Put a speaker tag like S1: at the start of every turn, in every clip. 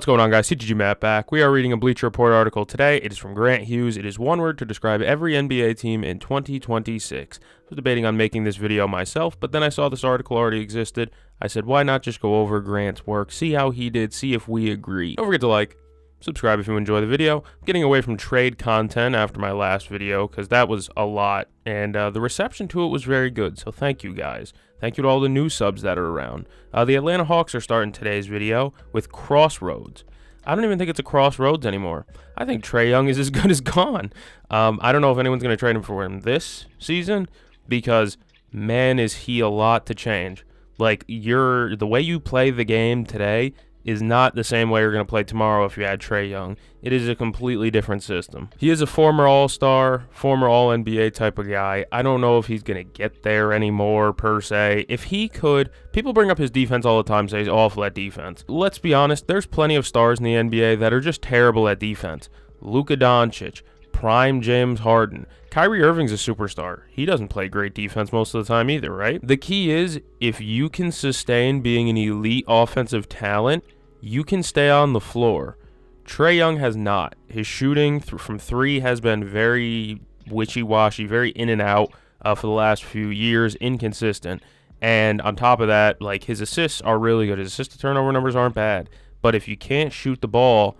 S1: What's going on, guys? CGG Matt back. We are reading a Bleacher Report article today. It is from Grant Hughes. It is one word to describe every NBA team in 2026. I was debating on making this video myself, but then I saw this article already existed. I said, why not just go over Grant's work, see how he did, see if we agree. Don't forget to like, subscribe if you enjoy the video. I'm getting away from trade content after my last video because that was a lot, and the reception to it was very good, so thank you guys. Thank you to all the new subs that are around. The Atlanta Hawks are starting today's video with Crossroads. I don't even think it's a Crossroads anymore. I think Trae Young is as good as gone. I don't know if anyone's going to trade him for him this season because, man, is he a lot to change. Like, the way you play the game today is not the same way you're going to play tomorrow if you had Trae Young. It is a completely different system. He is a former All-Star, former All-NBA type of guy. I don't know if he's going to get there anymore, per se. If he could, people bring up his defense all the time, say he's awful at defense. Let's be honest, there's plenty of stars in the NBA that are just terrible at defense. Luka Doncic, prime James Harden. Kyrie Irving's a superstar. He doesn't play great defense most of the time either, right? The key is, if you can sustain being an elite offensive talent, you can stay on the floor. Trae Young has not. His shooting from three has been very wishy-washy, very in and out for the last few years, inconsistent. And on top of that, like, his assists are really good. His assist to turnover numbers aren't bad. But if you can't shoot the ball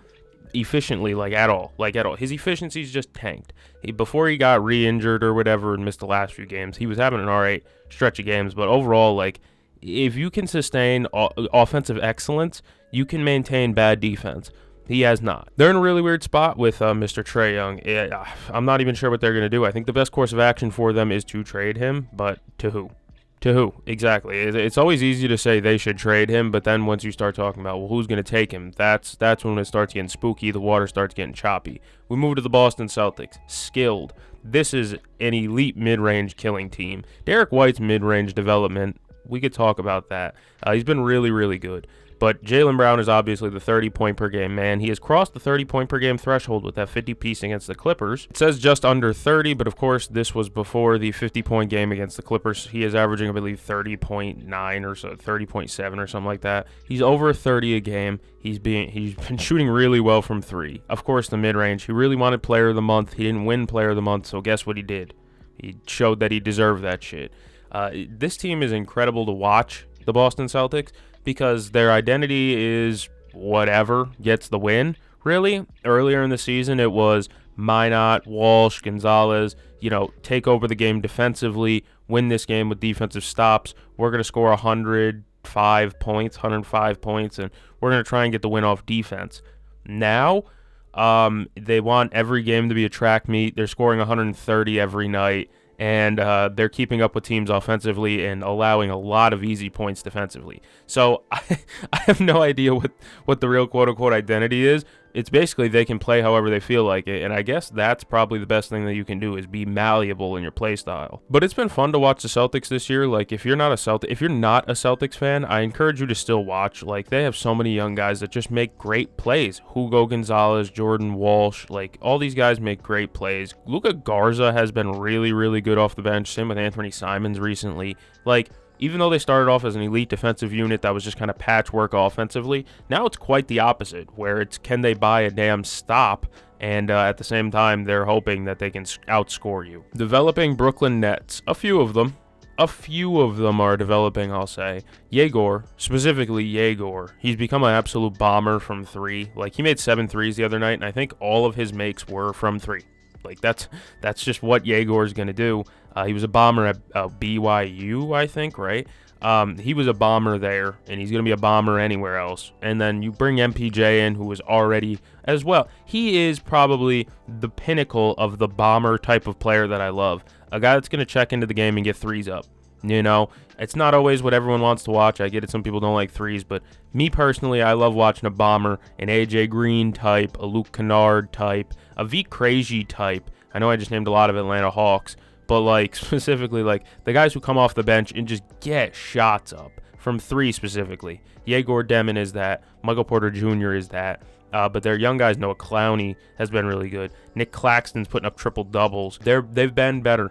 S1: efficiently, at all, his efficiency's just tanked. Before he got re-injured or whatever and missed the last few games, he was having an alright stretch of games, but overall, if you can sustain offensive excellence, you can maintain bad defense. He has not. They're in a really weird spot with Mr. Trae Young. I'm not even sure what they're going to do. I think the best course of action for them is to trade him, but to who? To who? Exactly. It's always easy to say they should trade him, but then once you start talking about, well, who's going to take him, that's when it starts getting spooky. The water starts getting choppy. We move to the Boston Celtics. Skilled. This is an elite mid-range killing team. Derek White's mid-range development, we could talk about that. He's been really, really good. But Jaylen Brown is obviously the 30-point per game man. He has crossed the 30-point per game threshold with that 50-piece against the Clippers. It says just under 30, but of course this was before the 50-point game against the Clippers. He is averaging, I believe, 30.9 or so, 30.7 or something like that. He's over 30 a game. He's been shooting really well from three. Of course, the mid-range. He really wanted Player of the Month. He didn't win Player of the Month, so guess what he did? He showed that he deserved that shit. This team is incredible to watch, the Boston Celtics, because their identity is whatever gets the win, really. Earlier in the season, it was Minot, Walsh, Gonzalez, take over the game defensively, win this game with defensive stops. We're going to score 105 points, and we're going to try and get the win off defense. Now, they want every game to be a track meet. They're scoring 130 every night. And they're keeping up with teams offensively and allowing a lot of easy points defensively. So I have no idea what the real quote-unquote identity is. It's basically they can play however they feel like it, and I guess that's probably the best thing that you can do is be malleable in your play style. But it's been fun to watch the Celtics this year. If you're not a Celtics fan, I encourage you to still watch. They have so many young guys that just make great plays. Hugo Gonzalez, Jordan Walsh, all these guys make great plays. Luka Garza has been really, really good off the bench. Same with Anthony Simons recently. Even though they started off as an elite defensive unit that was just kind of patchwork offensively, now it's quite the opposite, where it's can they buy a damn stop, and at the same time, they're hoping that they can outscore you. Developing Brooklyn Nets. A few of them are developing, I'll say. Yegor, specifically Yegor, he's become an absolute bomber from three. He made 7 threes the other night, and I think all of his makes were from three. That's just what Yegor's going to do. He was a bomber at BYU, I think, right? He was a bomber there, and he's going to be a bomber anywhere else. And then you bring MPJ in, who was already as well. He is probably the pinnacle of the bomber type of player that I love. A guy that's going to check into the game and get threes up. It's not always what everyone wants to watch. I get it, some people don't like threes, but me personally, I love watching a bomber, an AJ Green type, a Luke Kennard type, a V. Krejci type. I know I just named a lot of Atlanta Hawks, but specifically the guys who come off the bench and just get shots up from three specifically. Yegor Demon is that. Michael Porter Jr. is that. But their young guys, Noah Clowney has been really good. Nick Claxton's putting up triple doubles. They've been better.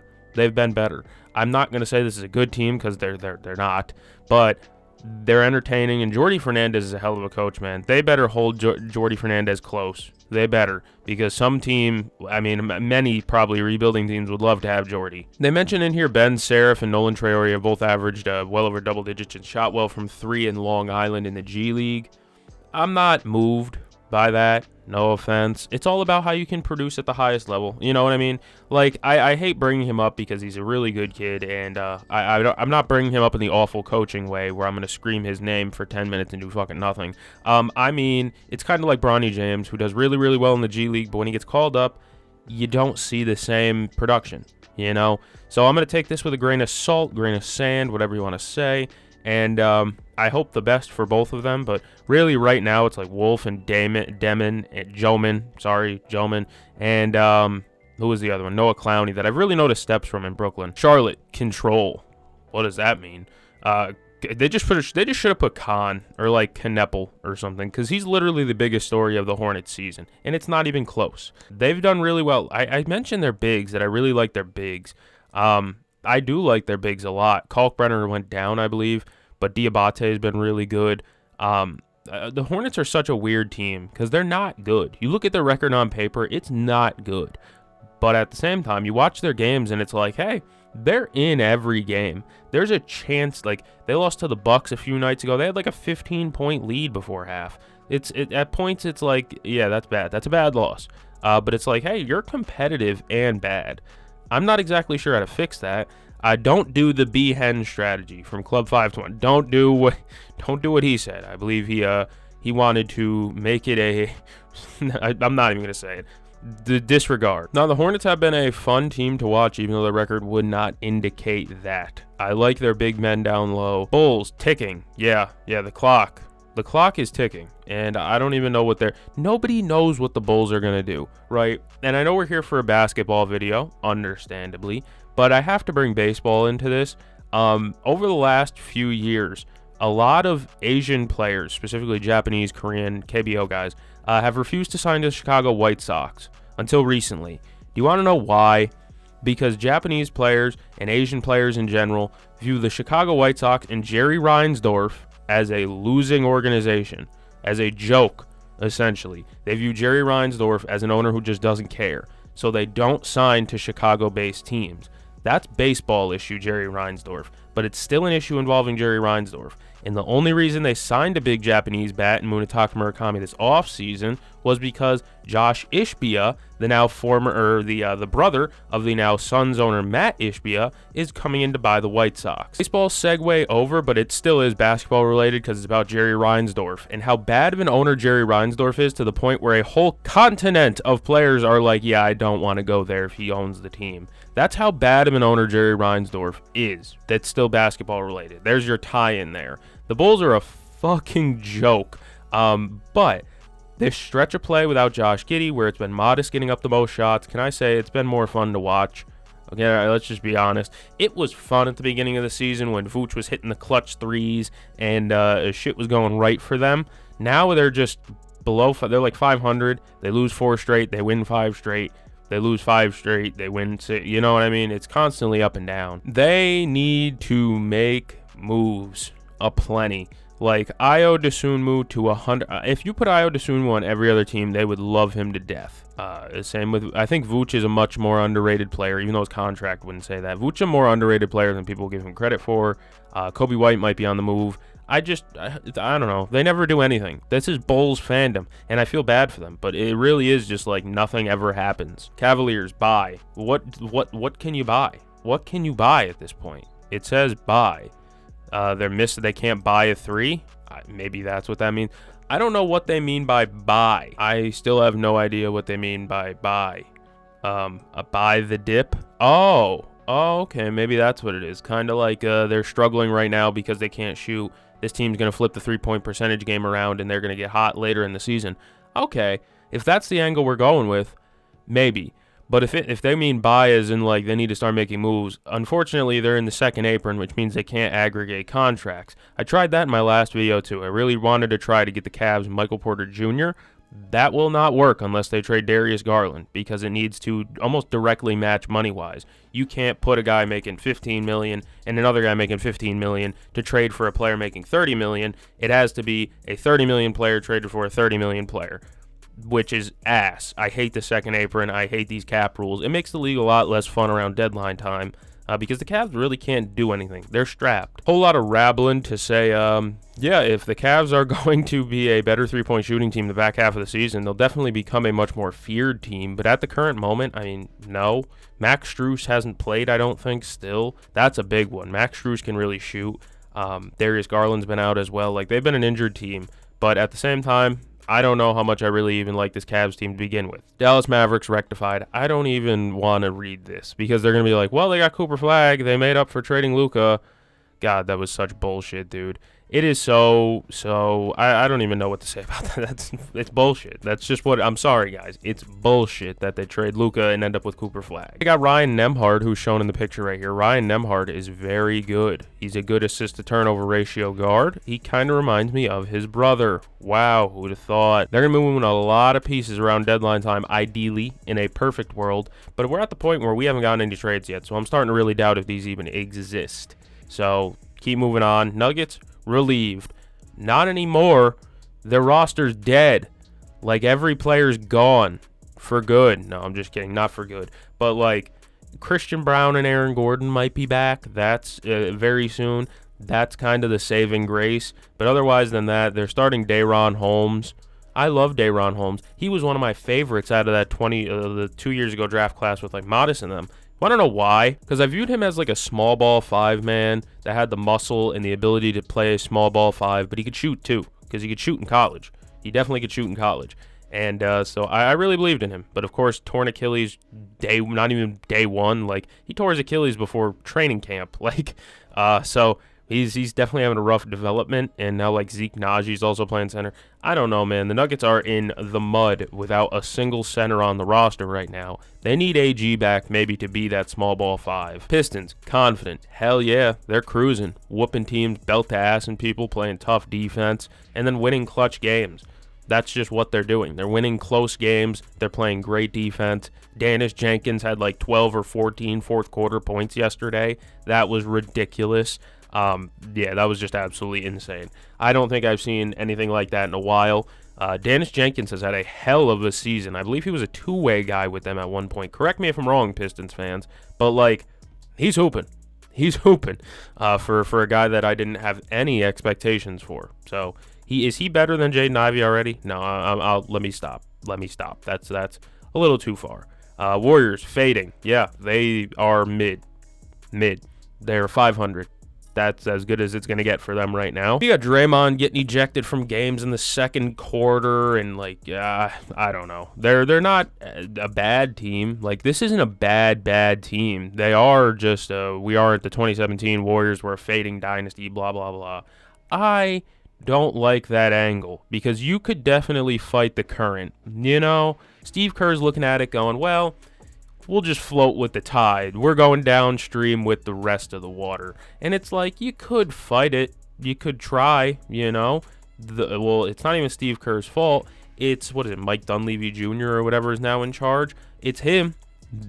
S1: I'm not going to say this is a good team because they're not, but They're entertaining, and Jordi Fernandez is a hell of a coach, man. They better hold Jordi Fernandez close. They better, because some team, I mean, many probably rebuilding teams would love to have Jordi. They mentioned in here Ben Seraph and Nolan Traore have both averaged well over double digits and shot well from 3 in Long Island in the G League. I'm not moved by that. No offense. It's all about how you can produce at the highest level. You know what I mean? Like, I hate bringing him up because he's a really good kid, and I'm not bringing him up in the awful coaching way where I'm going to scream his name for 10 minutes and do fucking nothing. I mean, it's kind of like Bronny James, who does really, really well in the G League, but when he gets called up, you don't see the same production, you know? So I'm going to take this with a grain of salt, grain of sand, whatever you want to say. And I hope the best for both of them, but really right now it's like Wolf and Joman, and who was the other one? Noah Clowney, that I've really noticed steps from in Brooklyn. Charlotte, control. What does that mean? They just should have put Khan or like Kneppel or something, because he's literally the biggest story of the Hornets season, and it's not even close. They've done really well. I mentioned their bigs, that I really like their bigs. I do like their bigs a lot. Kalkbrenner went down, I believe, but Diabate has been really good. The Hornets are such a weird team because they're not good. You look at their record on paper, it's not good. But at the same time, you watch their games and it's like, hey, they're in every game. There's a chance, like, they lost to the Bucks a few nights ago. They had like a 15-point lead before half. At points, it's like, yeah, that's bad. That's a bad loss. But it's like, hey, you're competitive and bad. I'm not exactly sure how to fix that. Don't do the B-Hen strategy from Club 520. Don't do what he said. I believe he wanted to make it a I'm not even going to say it. The disregard. Now, the Hornets have been a fun team to watch, even though their record would not indicate that. I like their big men down low. Bulls, ticking. Yeah, the clock. The clock is ticking, and I don't even know nobody knows what the Bulls are going to do, right? And I know we're here for a basketball video, understandably, but I have to bring baseball into this. Over the last few years, a lot of Asian players, specifically Japanese, Korean, KBO guys, have refused to sign to the Chicago White Sox until recently. Do you want to know why? Because Japanese players and Asian players in general view the Chicago White Sox and Jerry Reinsdorf as a losing organization, as a joke, essentially. They view Jerry Reinsdorf as an owner who just doesn't care, so they don't sign to Chicago-based teams. That's baseball issue, Jerry Reinsdorf, but it's still an issue involving Jerry Reinsdorf. And the only reason they signed a big Japanese bat in Munetaka Murakami this offseason was because Josh Ishbia, the brother of the now Suns owner Matt Ishbia, is coming in to buy the White Sox. Baseball segue over, but it still is basketball related because it's about Jerry Reinsdorf and how bad of an owner Jerry Reinsdorf is, to the point where a whole continent of players are like, yeah, I don't want to go there if he owns the team. That's how bad of an owner Jerry Reinsdorf is. That's still basketball related. There's your tie-in there. The Bulls are a fucking joke. But this stretch of play without Josh Giddey, where it's been Modest getting up the most shots, can I say it's been more fun to watch? Okay, let's just be honest. It was fun at the beginning of the season when Vooch was hitting the clutch threes and shit was going right for them. Now they're just below. They're like 500. They lose 4 straight. They win 5 straight. They lose 5 straight. They win 6. You know what I mean? It's constantly up and down. They need to make moves aplenty. Like Ayo Dosunmu to 100. If you put Ayo Dosunmu on every other team, they would love him to death. Same with, I think Vooch is a much more underrated player, even though his contract wouldn't say that. Vooch is a more underrated player than people give him credit for. Kobe White might be on the move. I don't know. They never do anything. This is Bulls fandom, and I feel bad for them, but it really is just like nothing ever happens. Cavaliers, buy. What can you buy? What can you buy at this point? It says buy. They can't buy a 3. Maybe that's what that means. I don't know what they mean by buy. I still have no idea what they mean by buy. Buy the dip. Oh, okay. Maybe that's what it is. Kind of like they're struggling right now because they can't shoot. This team's going to flip the 3-point percentage game around and they're going to get hot later in the season. Okay, if that's the angle we're going with, maybe. But if they mean buy as in like they need to start making moves, unfortunately they're in the second apron, which means they can't aggregate contracts. I tried that in my last video too. I really wanted to try to get the Cavs Michael Porter Jr., That will not work unless they trade Darius Garland, because it needs to almost directly match money-wise. You can't put a guy making $15 million and another guy making $15 million to trade for a player making $30 million. It has to be a $30 million player traded for a $30 million player, which is ass. I hate the second apron. I hate these cap rules. It makes the league a lot less fun around deadline time. Because the Cavs really can't do anything. They're strapped. Whole lot of rabbling to say, yeah, if the Cavs are going to be a better three-point shooting team the back half of the season, they'll definitely become a much more feared team. But at the current moment, I mean, no. Max Strus hasn't played, I don't think, still. That's a big one. Max Strus can really shoot. Darius Garland's been out as well. Like, they've been an injured team. But at the same time, I don't know how much I really even like this Cavs team to begin with. Dallas Mavericks rectified. I don't even want to read this because they're going to be like, well, they got Cooper Flag. They made up for trading Luka. God, that was such bullshit, dude. It is so I don't even know what to say about that. It's bullshit. That's just what, I'm sorry, guys. It's bullshit that they trade Luka and end up with Cooper Flag. They got Ryan Nembhard, who's shown in the picture right here. Ryan Nembhard is very good. He's a good assist-to-turnover ratio guard. He kind of reminds me of his brother. Wow, who would have thought? They're going to be moving a lot of pieces around deadline time, ideally, in a perfect world. But we're at the point where we haven't gotten any trades yet, so I'm starting to really doubt if these even exist. So, keep moving on. Nuggets, relieved. Not anymore. Their roster's dead. Like, every player's gone for good. No, I'm just kidding. Not for good. But, like, Christian Brown and Aaron Gordon might be back. That's very soon. That's kind of the saving grace. But otherwise than that, they're starting Day'Ron Holmes. I love Day'Ron Holmes. He was one of my favorites out of that the 2 years ago draft class with, like, Modest in them. I don't know why, because I viewed him as like a small ball 5-man that had the muscle and the ability to play a small ball 5, but he could shoot too, because he could shoot in college. He definitely could shoot in college. And so I really believed in him. But of course, torn Achilles not even day one. Like, he tore his Achilles before training camp. Like, so he's definitely having a rough development. And now, like, Zeke Najee's also playing center. I don't know, man. The Nuggets are in the mud without a single center on the roster right now. They need AG back maybe to be that small ball 5. Pistons, confident. Hell yeah, they're cruising. Whooping teams, belt to ass and people, playing tough defense, and then winning clutch games. That's just what they're doing. They're winning close games. They're playing great defense. Dennis Jenkins had like 12 or 14 fourth quarter points yesterday. That was ridiculous. Yeah, that was just absolutely insane. I don't think I've seen anything like that in a while. Dennis Jenkins has had a hell of a season. I believe he was a two-way guy with them at one point. Correct me if I'm wrong, Pistons fans, but like, he's hooping. He's hooping for a guy that I didn't have any expectations for. So is he better than Jaden Ivey already? No, let me stop. That's a little too far. Warriors fading. Yeah, they are mid. They're 500. That's as good as it's going to get for them right now. You got Draymond getting ejected from games in the second quarter, and like, I don't know. They're not a bad team. Like, this isn't a bad team. They are just we are at the 2017 Warriors. We're a fading dynasty, blah, blah, blah. I don't like that angle because you could definitely fight the current. You know, Steve Kerr's looking at it going, well, we'll just float with the tide. We're going downstream with the rest of the water. And it's like, you could fight it. You could try, you know. Well, it's not even Steve Kerr's fault. It's, what is it, Mike Dunleavy Jr. or whatever is now in charge. It's him.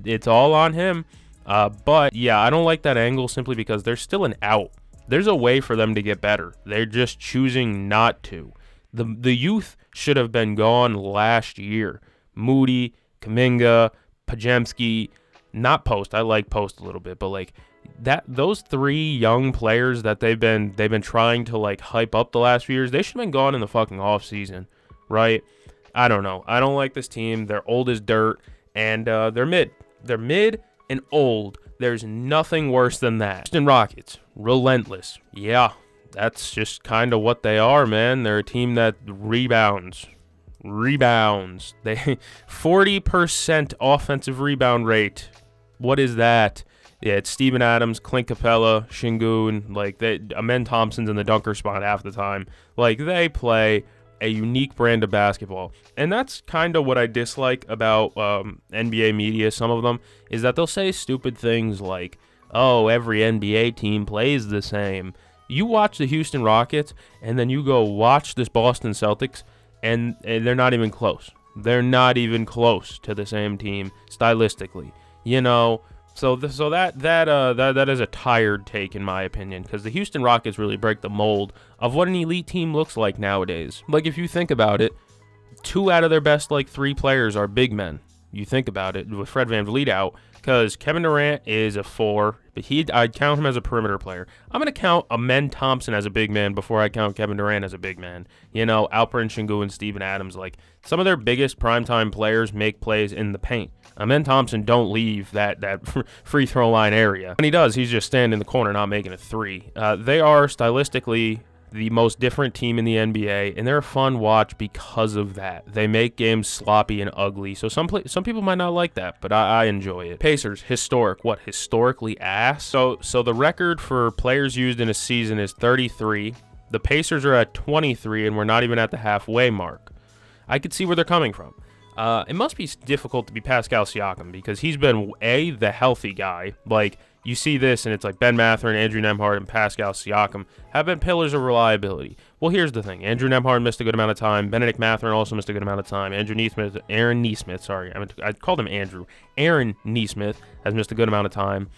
S1: It's all on him. But, yeah, I don't like that angle simply because there's still an out. There's a way for them to get better. They're just choosing not to. The youth should have been gone last year. Moody, Kuminga, Pajemski, not Post. I like Post a little bit, but like those three young players that they've been trying to like hype up the last few years, they should have been gone in the fucking off season, right? I don't know. I don't like this team. They're old as dirt, and they're mid. They're mid and old. There's nothing worse than that. Houston Rockets, relentless. Yeah, that's just kind of what they are, man. They're a team that rebounds. They 40% offensive rebound rate. What is that? Yeah, it's Steven Adams, Clint Capella, Şengün, like Amen Thompson's in the dunker spot half the time. Like, they play a unique brand of basketball. And that's kind of what I dislike about NBA media, some of them, is that they'll say stupid things like, oh, every NBA team plays the same. You watch the Houston Rockets, and then you go watch this Boston Celtics, and they're not even close. They're not even close to the same team stylistically, you know. So that is a tired take in my opinion, because the Houston Rockets really break the mold of what an elite team looks like nowadays. Like, if you think about it, 2 out of their best 3 players are big men. You think about it with Fred VanVleet out, because Kevin Durant is a 4, but I'd count him as a perimeter player. I'm going to count Amen Thompson as a big man before I count Kevin Durant as a big man. You know, Alperen Sengun and Steven Adams, some of their biggest primetime players make plays in the paint. Amen Thompson don't leave that free throw line area. When he does, he's just standing in the corner not making a 3. They are stylistically the most different team in the NBA, and they're a fun watch because of that. They make games sloppy and ugly, so some people might not like that, but I enjoy it. Pacers, historic. What, historically ass? So the record for players used in a season is 33. The Pacers are at 23, and we're not even at the halfway mark. I could see where they're coming from. It must be difficult to be Pascal Siakam, because he's been, the healthy guy. You see this, and it's like Ben Mathurin, Andrew Nembhard, and Pascal Siakam have been pillars of reliability. Well, here's the thing. Andrew Nembhard missed a good amount of time. Benedict Mathurin also missed a good amount of time. Aaron Nesmith, sorry. I called him Andrew. Aaron Nesmith has missed a good amount of time.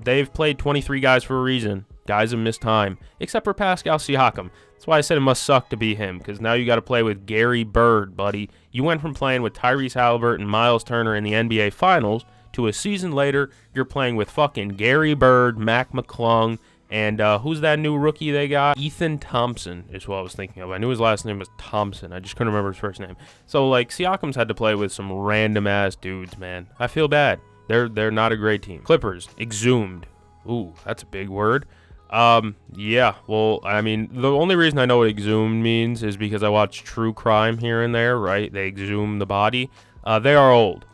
S1: They've played 23 guys for a reason. Guys have missed time, except for Pascal Siakam. That's why I said it must suck to be him, because now you got to play with Gary Bird, buddy. You went from playing with Tyrese Halliburton and Miles Turner in the NBA Finals to a season later, you're playing with fucking Gary Bird, Mac McClung, and who's that new rookie they got? Ethan Thompson is what I was thinking of. I knew his last name was Thompson. I just couldn't remember his first name. So, Siakam's had to play with some random-ass dudes, man. I feel bad. They're not a great team. Clippers, exhumed. Ooh, that's a big word. Yeah, well, I mean, the only reason I know what exhumed means is because I watch true crime here and there, right? They exhume the body. They are old.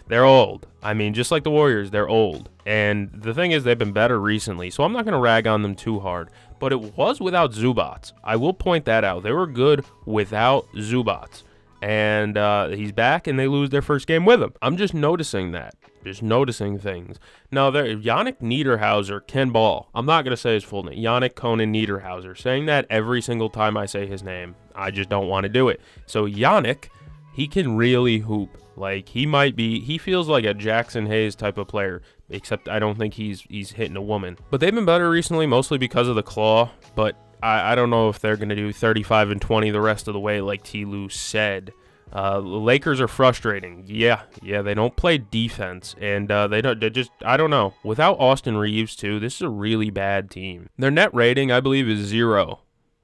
S1: They're old. I mean, just like the Warriors, they're old. And the thing is, they've been better recently, so I'm not going to rag on them too hard. But it was without Zubats. I will point that out. They were good without Zubats. And he's back, and they lose their first game with him. I'm just noticing that. Just noticing things. Now, Yannick Niederhauser can ball. I'm not going to say his full name. Yannick Conan Niederhauser. Saying that every single time I say his name, I just don't want to do it. So Yannick, he can really hoop. He feels like a Jackson Hayes type of player, except I don't think he's hitting a woman. But they've been better recently, mostly because of the claw. But I don't know if they're going to do 35 and 20 the rest of the way, like T. Lou said. The Lakers are frustrating. Yeah, they don't play defense, and I don't know. Without Austin Reeves, too, this is a really bad team. Their net rating, I believe, is 0,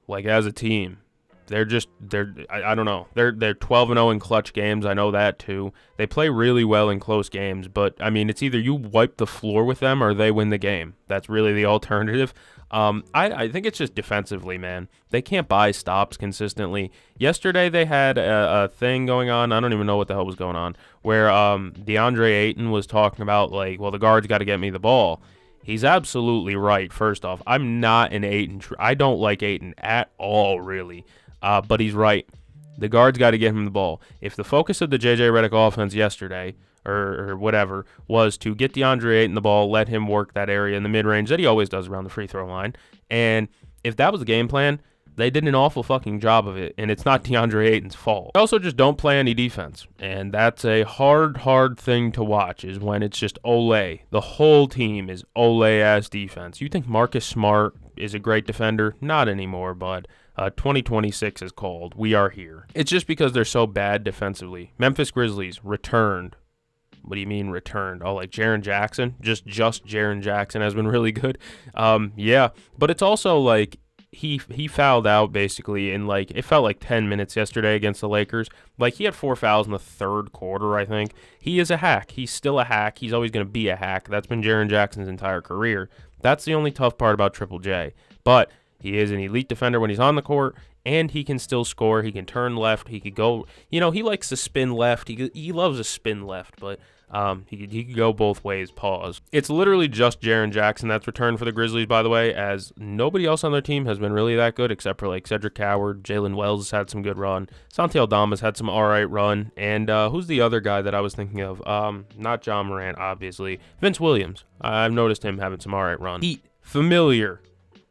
S1: as a team. I don't know. They're 12-0 in clutch games. I know that too. They play really well in close games, but I mean, it's either you wipe the floor with them or they win the game. That's really the alternative. I think it's just defensively, man. They can't buy stops consistently. Yesterday they had a thing going on. I don't even know what the hell was going on, where DeAndre Ayton was talking about the guards got to get me the ball. He's absolutely right. First off, I'm not an Ayton. I don't like Ayton at all, really. But he's right. The guards got to get him the ball. If the focus of the J.J. Redick offense yesterday, or whatever, was to get DeAndre Ayton the ball, let him work that area in the mid-range that he always does around the free throw line, and if that was the game plan, they did an awful fucking job of it, and it's not DeAndre Ayton's fault. They also just don't play any defense, and that's a hard thing to watch, is when it's just Ole. The whole team is Ole-ass defense. You think Marcus Smart is a great defender? Not anymore, bud. 2026 is called. We are here. It's just because they're so bad defensively. Memphis Grizzlies returned. What do you mean returned? Oh, Jaren Jackson? Just Jaren Jackson has been really good. Yeah, but it's also he fouled out basically in it felt like 10 minutes yesterday against the Lakers. He had 4 fouls in the third quarter, I think. He is a hack. He's still a hack. He's always going to be a hack. That's been Jaren Jackson's entire career. That's the only tough part about Triple J. But he is an elite defender when he's on the court, and he can still score. He can turn left. He could go, he likes to spin left. He loves a spin left, but he could go both ways, pause. It's literally just Jaren Jackson that's returned for the Grizzlies, by the way, as nobody else on their team has been really that good, except for Cedric Howard. Jalen Wells has had some good run. Santi Aldama's had some all right run. And who's the other guy that I was thinking of? Not John Morant, obviously. Vince Williams. I've noticed him having some all right run. Heat, familiar.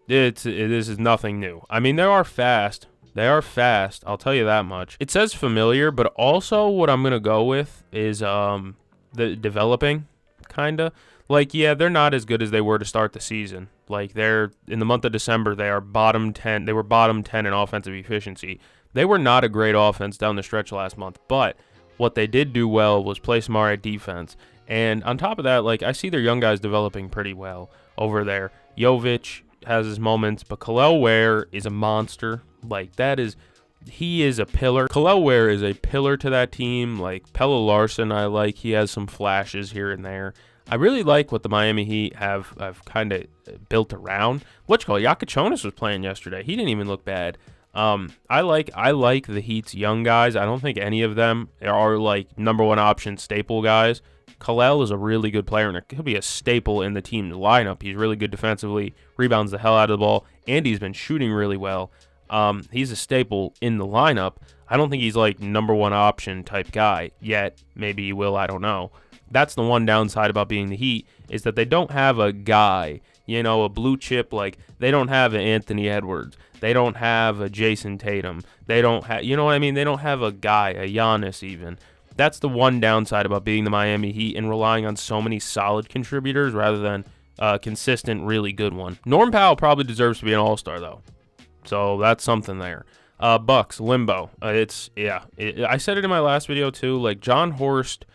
S1: This is nothing new. I mean, they are fast, They are fast, I'll tell you that much. It says familiar, but also what I'm going to go with is the developing, kind of. Like, yeah, they're not as good as they were to start the season. Like, they're in the month of December, they are bottom 10. They were bottom 10 in offensive efficiency. They were not a great offense down the stretch last month, but what they did do well was play some alright defense. And on top of that, like, I see their young guys developing pretty well over there. Jovic has his moments, but Kel'el Ware is a monster. Like, he is a pillar. Kel'el Ware is a pillar to that team. Like, Pelle Larsson, I like. He has some flashes here and there. I really like what the Miami Heat have kind of built around. Yakachonis was playing yesterday. He didn't even look bad. I like the Heat's young guys. I don't think any of them are like number one option staple guys. Kel'el is a really good player, and he'll be a staple in the team's lineup. He's really good defensively, rebounds the hell out of the ball, and he's been shooting really well. He's a staple in the lineup. I don't think he's like number one option type guy yet. Maybe he will, I don't know. That's the one downside about being the Heat, is that they don't have a guy, a blue chip. Like, they don't have an Anthony Edwards. They don't have a Jason Tatum. They don't have, you know what I mean? They don't have a guy, a Giannis even. That's the one downside about being the Miami Heat and relying on so many solid contributors rather than a consistent, really good one. Norm Powell probably deserves to be an all-star, though. So that's something there. Bucks, limbo. I said it in my last video, too. Like, John Horst,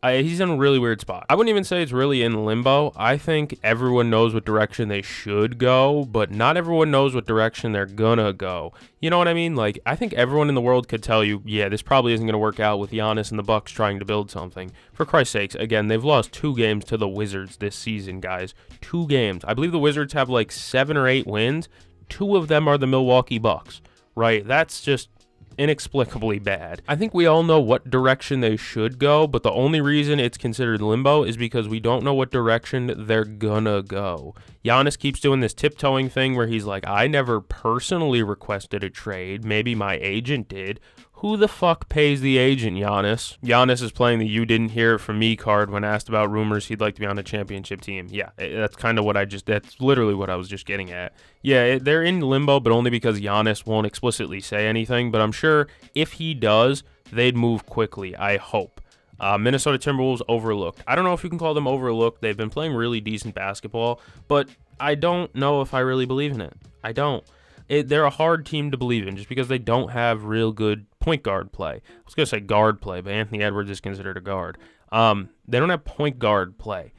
S1: he's in a really weird spot. I wouldn't even say it's really in limbo. I think everyone knows what direction they should go, but not everyone knows what direction they're gonna go. You know what I mean? Like, I think everyone in the world could tell you, yeah, this probably isn't gonna work out with Giannis and the Bucks trying to build something. For Christ's sakes, again, they've lost 2 games to the Wizards this season, guys. 2 games. I believe the Wizards have like 7 or 8 wins. 2 of them are the Milwaukee Bucks, right? That's just inexplicably bad. I think we all know what direction they should go, but the only reason it's considered limbo is because we don't know what direction they're gonna go. Giannis keeps doing this tiptoeing thing where he's like, I never personally requested a trade. Maybe my agent did. Who the fuck pays the agent, Giannis? Giannis is playing the "you didn't hear it from me" card when asked about rumors he'd like to be on a championship team. Yeah, that's kind of that's literally what I was just getting at. Yeah, they're in limbo, but only because Giannis won't explicitly say anything. But I'm sure if he does, they'd move quickly, I hope. Minnesota Timberwolves overlooked. I don't know if you can call them overlooked. They've been playing really decent basketball, but I don't know if I really believe in it. I don't. They're a hard team to believe in just because they don't have real good point guard play. I was going to say guard play, but Anthony Edwards is considered a guard. They don't have point guard play.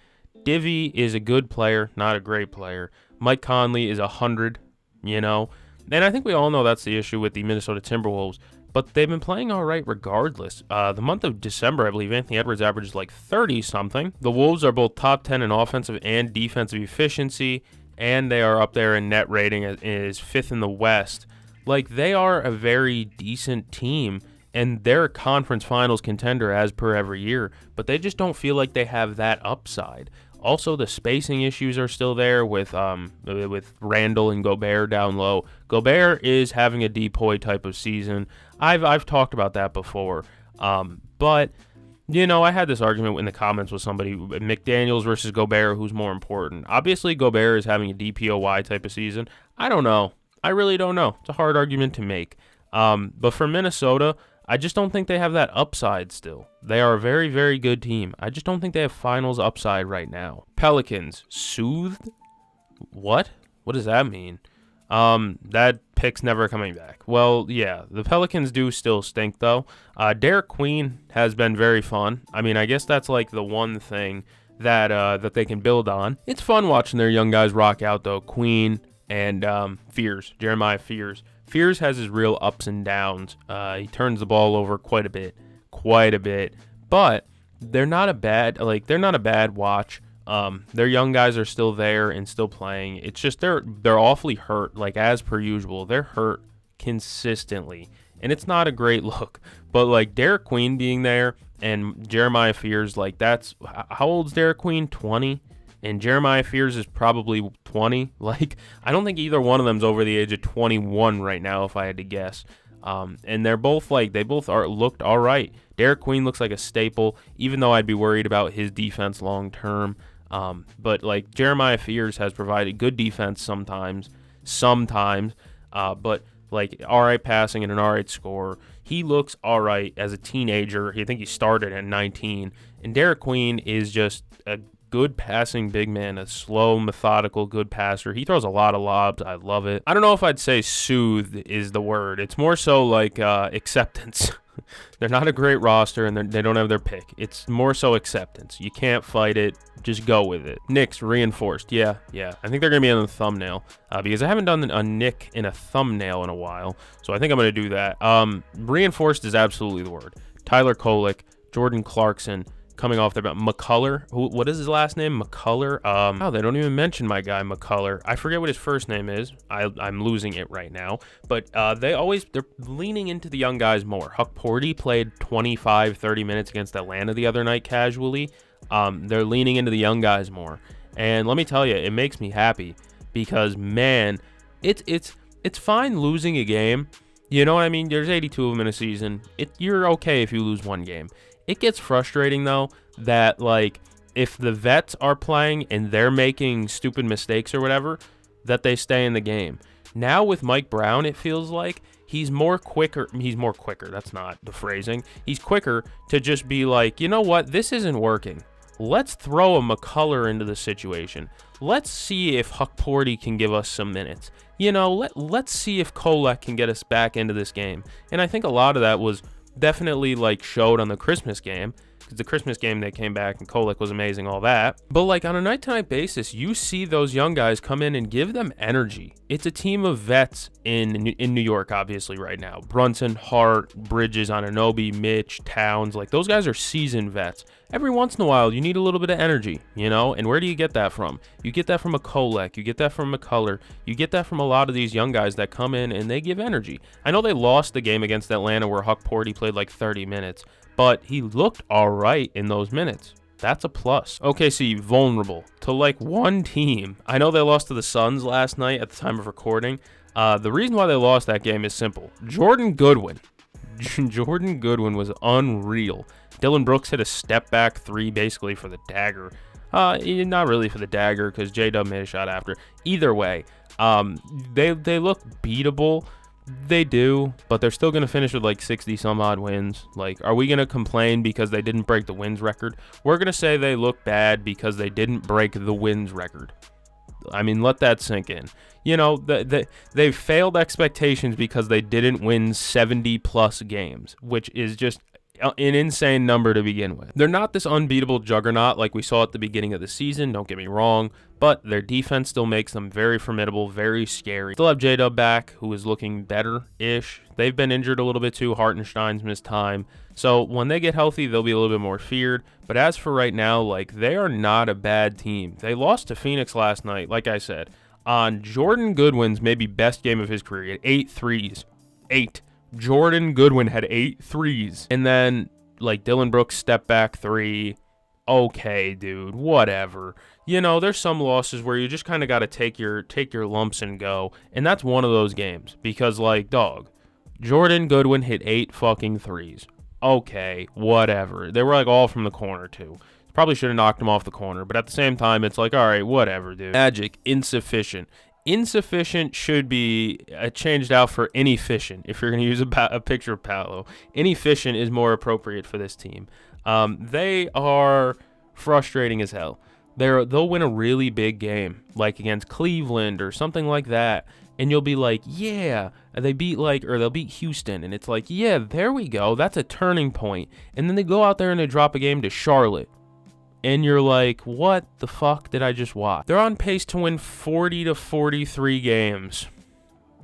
S1: Divvy is a good player, not a great player. Mike Conley is 100, And I think we all know that's the issue with the Minnesota Timberwolves, but they've been playing all right regardless. The month of December, I believe Anthony Edwards averages like 30-something. The Wolves are both top 10 in offensive and defensive efficiency, and they are up there in net rating, is 5th in the West. Like, they are a very decent team, and they're a conference finals contender as per every year, but they just don't feel like they have that upside. Also, the spacing issues are still there with Randall and Gobert down low. Gobert is having a Depoy type of season. I've talked about that before, but I had this argument in the comments with somebody, McDaniels versus Gobert, who's more important. Obviously, Gobert is having a DPOY type of season. I don't know. I really don't know. It's a hard argument to make. But for Minnesota, I just don't think they have that upside still. They are a very, very good team. I just don't think they have finals upside right now. Pelicans, soothed? What? What does that mean? That pick's never coming back. Well, yeah, the Pelicans do still stink, though. Derek Queen has been very fun. I mean, I guess that's like the one thing that they can build on. It's fun watching their young guys rock out, though. Queen and Jeremiah Fears. Fears has his real ups and downs. He turns the ball over quite a bit, but they're not a bad watch. Their young guys are still there and still playing. It's just they're awfully hurt, like as per usual. They're hurt consistently, and it's not a great look. But like Derek Queen being there and Jeremiah Fears, like that's how old's Derek Queen? 20. And Jeremiah Fears is probably 20. Like, I don't think either one of them's over the age of 21 right now, if I had to guess. And they're both looked all right. Derek Queen looks like a staple, even though I'd be worried about his defense long term. But like Jeremiah Fears has provided good defense sometimes. But Like, all right passing and an all right score. He looks all right as a teenager. I think he started at 19. And Derek Queen is just a good passing big man, a slow, methodical, good passer. He throws a lot of lobs. I love it. I don't know if I'd say soothe is the word. It's more so like acceptance. They're not a great roster, and they don't have their pick. It's more so acceptance. You can't fight it. Just go with it. Knicks reinforced. Yeah. I think they're going to be on the thumbnail because I haven't done a Nick in a thumbnail in a while, so I think I'm going to do that. Reinforced is absolutely the word. Tyler Kolek, Jordan Clarkson, coming off their McCullough. What is his last name? McCullough. Oh, they don't even mention my guy McCullough. I forget what his first name is. I'm losing it right now. But they're leaning into the young guys more. Huck Porty played 25, 30 minutes against Atlanta the other night casually. They're leaning into the young guys more. And let me tell you, it makes me happy because, man, it's fine losing a game. You know what I mean? There's 82 of them in a season. You're okay if you lose one game. It gets frustrating, though, that, like, if the vets are playing and they're making stupid mistakes or whatever, that they stay in the game. Now with Mike Brown, it feels like he's more quicker. That's not the phrasing. He's quicker to just be like, you know what? This isn't working. Let's throw a McCullough into the situation. Let's see if Huck Porty can give us some minutes. You know, let's see if Kolek can get us back into this game. And I think a lot of that was definitely like showed on the Christmas game, because the Christmas game they came back and Kolek was amazing, all that. But like on a night-to-night basis, you see those young guys come in and give them energy. It's a team of vets in New York, obviously, right now. Brunson, Hart, Bridges, Anunoby, Mitch, Towns, like those guys are seasoned vets. Every once in a while, you need a little bit of energy, you know? And where do you get that from? You get that from a Kolek, you get that from McCullough, you get that from a lot of these young guys that come in and they give energy. I know they lost the game against Atlanta where Huck Porty played like 30 minutes, but he looked all right in those minutes. That's a plus. OKC vulnerable to like one team. I know they lost to the Suns last night at the time of recording. The reason why they lost that game is simple. Jordan Goodwin. Jordan Goodwin was unreal. Dylan Brooks hit a step back three basically for the dagger. Not really for the dagger because J-Dub made a shot after. Either way, they look beatable. They do, but they're still going to finish with like 60 some odd wins. Like, are we going to complain because they didn't break the wins record? We're going to say they look bad because they didn't break the wins record. I mean, let that sink in. You know, they've failed expectations because they didn't win 70 plus games, which is just an insane number to begin with. They're not this unbeatable juggernaut like we saw at the beginning of the season, don't get me wrong, but their defense still makes them very formidable, very scary. Still have J-Dub back, who is looking better-ish. They've been injured a little bit too. Hartenstein's missed time. So when they get healthy, they'll be a little bit more feared. But as for right now, like, they are not a bad team. They lost to Phoenix last night, like I said, on Jordan Goodwin's maybe best game of his career. He had 8 threes. 8. Jordan Goodwin had 8 threes. And then, like, Dylan Brooks step back 3. Okay, dude, whatever. You know, there's some losses where you just kind of got to take your lumps and go. And that's one of those games. Because, like, dog, Jordan Goodwin hit 8 fucking threes. Okay, whatever. They were, like, all from the corner, too. Probably should have knocked him off the corner. But at the same time, it's like, all right, whatever, dude. Magic, insufficient. Insufficient should be changed out for inefficient if you're going to use a picture of Paolo. Inefficient is more appropriate for this team. They are frustrating as hell. They'll win a really big game, like against Cleveland or something like that, and you'll be like, yeah, they'll beat Houston, and it's like, yeah, there we go, that's a turning point. And then they go out there and they drop a game to Charlotte. And you're like, what the fuck did I just watch? They're on pace to win 40 to 43 games.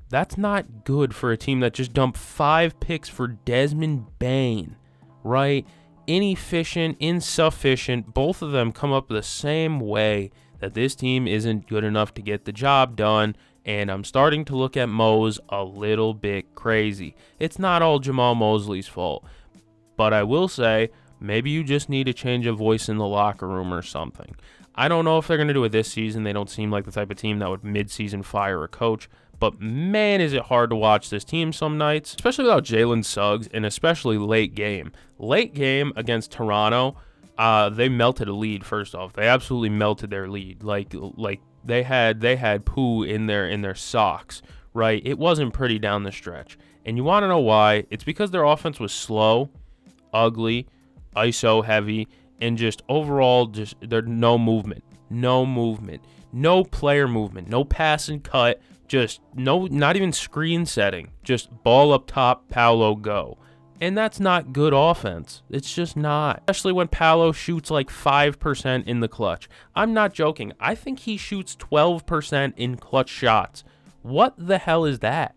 S1: That's not good for a team that just dumped 5 picks for Desmond Bane, right? Inefficient, insufficient. Both of them come up the same way, that this team isn't good enough to get the job done. And I'm starting to look at Mose a little bit crazy. It's not all Jamal Mosley's fault. But I will say, maybe you just need a change of voice in the locker room or something. I don't know if they're going to do it this season. They don't seem like the type of team that would mid-season fire a coach. But man, is it hard to watch this team some nights, especially without Jalen Suggs, and especially late game. Late game against Toronto, they melted a lead, first off. They absolutely melted their lead. Like they had poo in their socks, right? It wasn't pretty down the stretch. And you want to know why? It's because their offense was slow, ugly, ISO heavy, and just overall, there's no movement, no player movement, no pass and cut, just not even screen setting, just ball up top, Paolo go. And that's not good offense. It's just not. Especially when Paolo shoots like 5% in the clutch. I'm not joking. I think he shoots 12% in clutch shots. What the hell is that?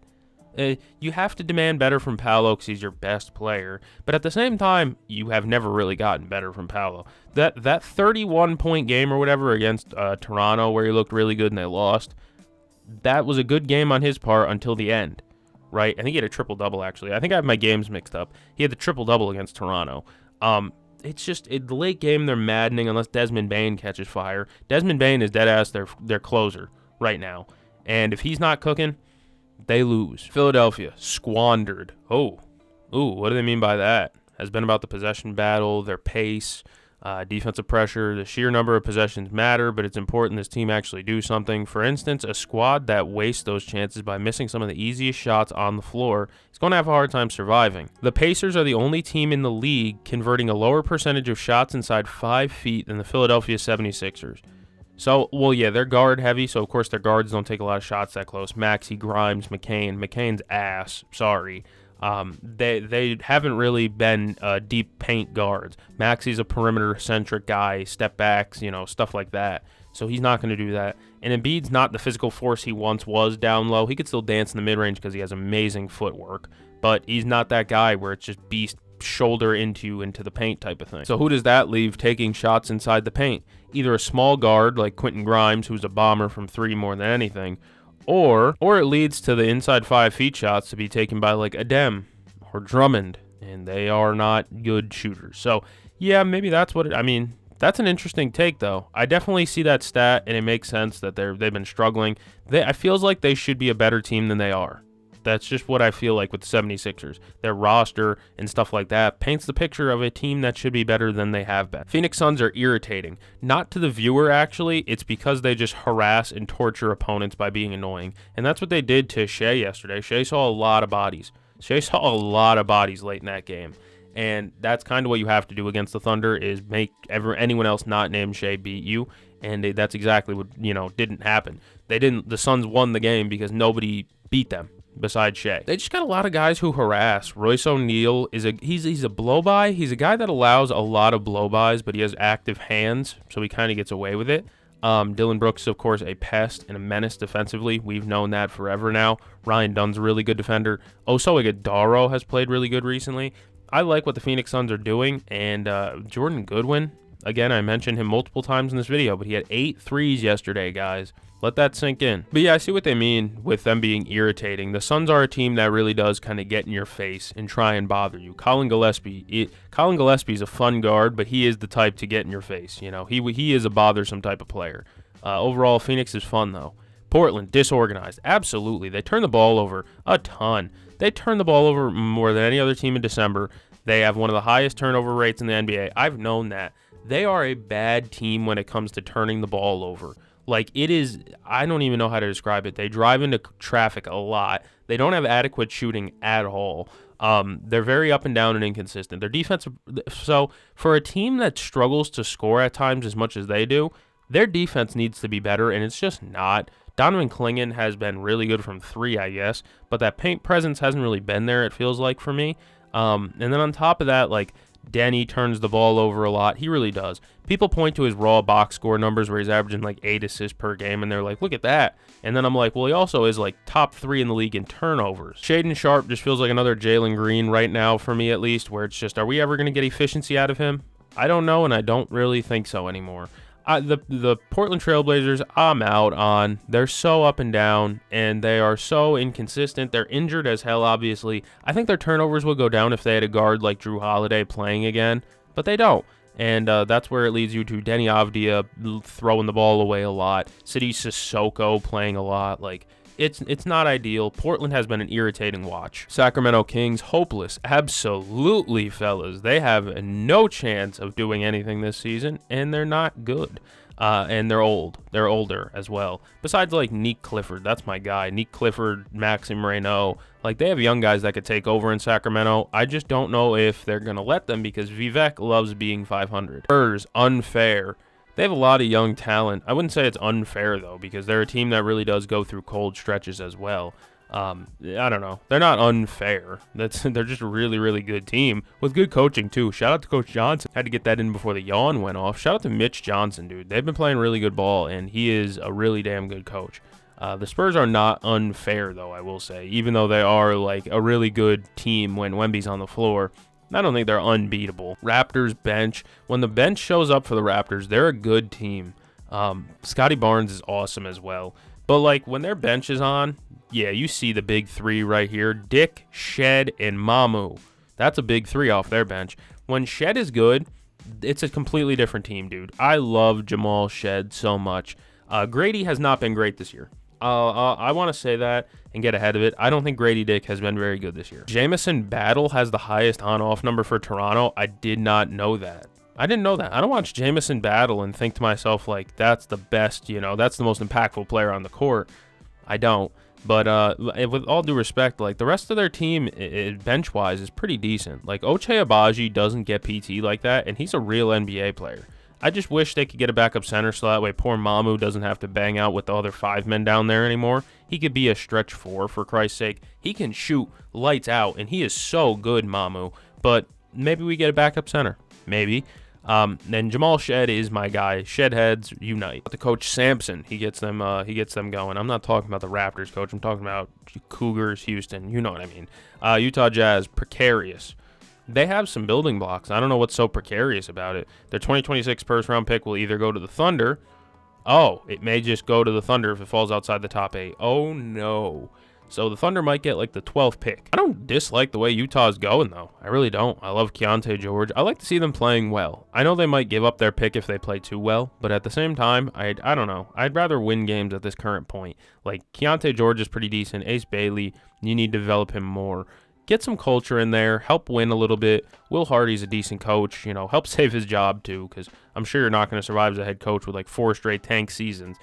S1: You have to demand better from Paolo because he's your best player. But at the same time, you have never really gotten better from Paolo. That 31-point game or whatever against Toronto where he looked really good and they lost, that was a good game on his part until the end, right? I think he had a triple-double, actually. I think I have my games mixed up. He had the triple-double against Toronto. It's just, the late game, they're maddening unless Desmond Bane catches fire. Desmond Bane is dead-ass their closer right now. And if he's not cooking, they lose. Philadelphia, squandered. What do they mean by that? Has been about the possession battle, their pace, defensive pressure. The sheer number of possessions matter, but it's important this team actually do something. For instance, a squad that wastes those chances by missing some of the easiest shots on the floor is going to have a hard time surviving. The Pacers are the only team in the league converting a lower percentage of shots inside 5 feet than the Philadelphia 76ers. So, well, yeah, they're guard heavy, so of course their guards don't take a lot of shots that close. Maxey, Grimes, McCain's ass. Sorry. They haven't really been deep paint guards. Maxey's a perimeter-centric guy, step backs, stuff like that. So he's not going to do that. And Embiid's not the physical force he once was down low. He could still dance in the mid-range because he has amazing footwork. But he's not that guy where it's just beast shoulder into the paint type of thing. So who does that leave taking shots inside the paint? Either a small guard like Quentin Grimes, who's a bomber from 3 more than anything, or it leads to the inside 5 feet shots to be taken by like Adem or Drummond, and they are not good shooters. So yeah, maybe that's what that's an interesting take though. I definitely see that stat, and it makes sense that they've been struggling. I feels like they should be a better team than they are. That's just what I feel like with the 76ers. Their roster and stuff like that paints the picture of a team that should be better than they have been. Phoenix Suns are irritating. Not to the viewer, actually. It's because they just harass and torture opponents by being annoying. And that's what they did to Shea yesterday. Shea saw a lot of bodies. Late in that game. And that's kind of what you have to do against the Thunder is make anyone else not named Shea beat you. And that's exactly what, didn't happen. The Suns won the game because nobody beat them. Besides Shea, they just got a lot of guys who harass. Royce O'Neal he's a blow-by. He's a guy that allows a lot of blow-bys, but he has active hands, so he kind of gets away with it. Dylan Brooks is, of course, a pest and a menace defensively. We've known that forever now. Ryan Dunn's a really good defender. Oso Ighodaro has played really good recently. I like what the Phoenix Suns are doing, and Jordan Goodwin, again, I mentioned him multiple times in this video, but he had 8 threes yesterday, guys. Let that sink in. But yeah, I see what they mean with them being irritating. The Suns are a team that really does kind of get in your face and try and bother you. Colin Gillespie's a fun guard, but he is the type to get in your face. He is a bothersome type of player. Overall, Phoenix is fun, though. Portland, disorganized. Absolutely. They turn the ball over a ton. They turn the ball over more than any other team in December. They have one of the highest turnover rates in the NBA. I've known that. They are a bad team when it comes to turning the ball over. Like, it is, I don't even know how to describe it. They drive into traffic a lot. They don't have adequate shooting at all. They're very up and down and inconsistent. Their defense, so for a team that struggles to score at times as much as they do, their defense needs to be better, and it's just not. Donovan Clingan has been really good from 3, I guess, but that paint presence hasn't really been there, it feels like, for me. And then on top of that, like, Denny turns the ball over a lot. He really does. People point to his raw box score numbers where he's averaging like 8 assists per game, and they're like, look at that. And then I'm like, well, he also is like top 3 in the league in turnovers. Shaedon Sharpe just feels like another Jalen Green right now, for me at least, where it's just, are we ever going to get efficiency out of him? I don't know, and I don't really think so anymore. The Portland Trailblazers, I'm out on. They're so up and down, and they are so inconsistent. They're injured as hell, obviously. I think their turnovers would go down if they had a guard like Drew Holiday playing again, but they don't. And that's where it leads you to Denny Avdia throwing the ball away a lot. Sidy Cissoko playing a lot. Like, it's not ideal. Portland has been an irritating watch. Sacramento Kings, hopeless. Absolutely, fellas. They have no chance of doing anything this season, and they're not good. And they're old. They're older as well. Besides, like, Nick Clifford. That's my guy. Nick Clifford, Maxim Reynaud. Like, they have young guys that could take over in Sacramento. I just don't know if they're going to let them because Vivek loves being 500. Spurs, unfair. They have a lot of young talent. I wouldn't say it's unfair, though, because they're a team that really does go through cold stretches as well. I don't know. They're not unfair. They're just a really, really good team with good coaching, too. Shout out to Coach Johnson. Had to get that in before the yawn went off. Shout out to Mitch Johnson, dude. They've been playing really good ball, and he is a really damn good coach. The Spurs are not unfair, though, I will say, even though they are like a really good team when Wemby's on the floor. I don't think they're unbeatable. Raptors bench. When the bench shows up for the Raptors, they're a good team. Scotty Barnes is awesome as well. But, like, when their bench is on, yeah, you see the big three right here. Dick, Shed, and Mamu. That's a big three off their bench. When Shed is good, it's a completely different team, dude. I love Jamal Shed so much. Grady has not been great this year. I want to say that and get ahead of it. I don't think Grady Dick has been very good this year. Jamison Battle has the highest on-off number for Toronto. I did not know that. I didn't know that. I don't watch Jamison Battle and think to myself, like, that's the best, that's the most impactful player on the court. I don't. But with all due respect, like, the rest of their team, bench-wise, is pretty decent. Like, Ochai Agbaji doesn't get PT like that, and he's a real NBA player. I just wish they could get a backup center so that way poor Mamu doesn't have to bang out with the other 5 men down there anymore. He could be a stretch 4, for Christ's sake. He can shoot lights out, and he is so good, Mamu. But maybe we get a backup center. Maybe. Then Jamal Shed is my guy. Shedheads unite. The coach Sampson, he gets them going. I'm not talking about the Raptors coach. I'm talking about Cougars, Houston. You know what I mean. Utah Jazz, precarious. They have some building blocks. I don't know what's so precarious about it. Their 2026 first-round pick will either go to the Thunder. Oh, it may just go to the Thunder if it falls outside the top 8. Oh, no. So the Thunder might get, like, the 12th pick. I don't dislike the way Utah's going, though. I really don't. I love Keontae George. I like to see them playing well. I know they might give up their pick if they play too well, but at the same time, I don't know. I'd rather win games at this current point. Like, Keontae George is pretty decent. Ace Bailey, you need to develop him more. Get some culture in there, help win a little bit. Will Hardy's a decent coach, help save his job too, because I'm sure you're not going to survive as a head coach with like 4 straight tank seasons.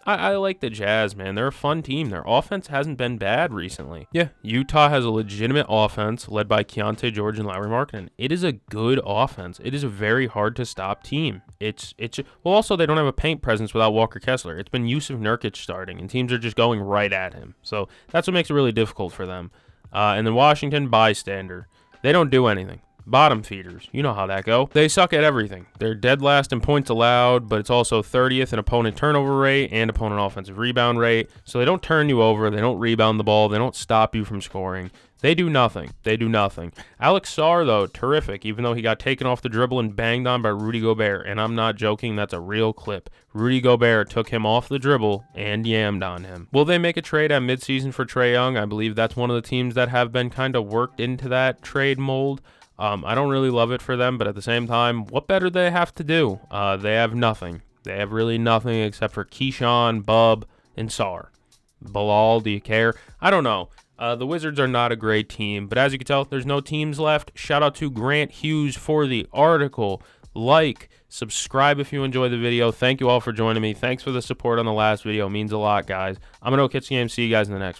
S1: I like the Jazz, man. They're a fun team. Their offense hasn't been bad recently. Yeah, Utah has a legitimate offense led by Keontae George and Lauri Markkanen. It is a good offense. It is a very hard to stop team. Well, also they don't have a paint presence without Walker Kessler. It's been Yusuf Nurkic starting, and teams are just going right at him. So that's what makes it really difficult for them. And then Washington, bystander. They don't do anything. Bottom feeders. You know how that go. They suck at everything. They're dead last in points allowed, but it's also 30th in opponent turnover rate and opponent offensive rebound rate. So they don't turn you over. They don't rebound the ball. They don't stop you from scoring. They do nothing. They do nothing. Alex Sarr, though, terrific, even though he got taken off the dribble and banged on by Rudy Gobert. And I'm not joking. That's a real clip. Rudy Gobert took him off the dribble and yammed on him. Will they make a trade at midseason for Trae Young? I believe that's one of the teams that have been kind of worked into that trade mold. I don't really love it for them, but at the same time, what better do they have to do? They have nothing. They have really nothing except for Keyshawn, Bub, and Sarr. Bilal, do you care? I don't know. The Wizards are not a great team, but as you can tell, there's no teams left. Shout out to Grant Hughes for the article. Like, subscribe if you enjoyed the video. Thank you all for joining me. Thanks for the support on the last video. It means a lot, guys. I'm going to go catch the game. See you guys in the next one.